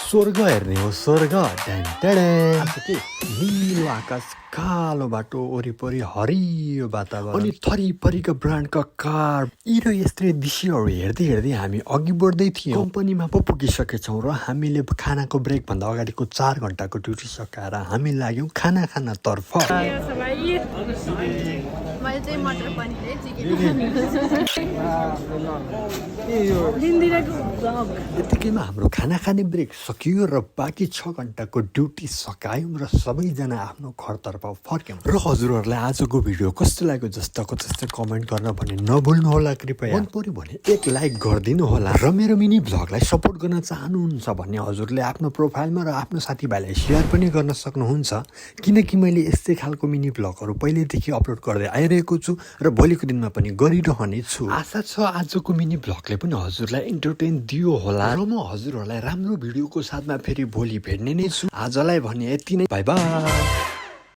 स्वर्ग हेर्ने हो स्वर्ग आज के नीलो आकाश कालो बाटो वरिपरि हरियो वातावरण अनि थरीपरीका ब्रान्डका कार यी र यस्तै दृश्यहरू हेर्दै हेर्दै हामी अघि बढ्दै थियौँ। कम्पनीमा पो पुगिसकेछौँ र हामीले खानाको ब्रेक भन्दा अगाडिको 4 घण्टाको ड्युटी सकाएर हामी लाग्यौँ खाना खानतर्फ। मैले चाहिँ मटर पनिर चिकन यतिकैमा हाम्रो खाना खाने ब्रेक सकियो र बाँकी 6 घण्टाको ड्युटी सकायौँ र सबैजना आफ्नो घरतर्फ फर्क्यौँ। र हजुरहरूलाई आजको भिडियो कस्तो लाग्यो जस्ताको त्यस्तै कमेन्ट गर्न भने नभुल्नु होला कृपया। मन पर्यो भने एक लाइक गरिदिनु होला र मेरो मिनी भ्लगलाई सपोर्ट गर्न चाहनुहुन्छ भने हजुरले आफ्नो प्रोफाइलमा र आफ्नो साथीभाइलाई सेयर पनि गर्न सक्नुहुन्छ, किनकि मैले यस्तै खालको मिनी भ्लगहरू पहिल्यैदेखि अपलोड गर्दै आइरहेको छु र भोलिको दिनमा पनि गरिरहने छु। आशा छ आजको मिनी भ्लगले पनि हजुरलाई इन्टरटेन दियो होला र म हजुरहरूलाई राम्रो भिडियोको साथमा फेरि भोलि भेट्ने नै छु। आजलाई भने यति नै, बाई बाई।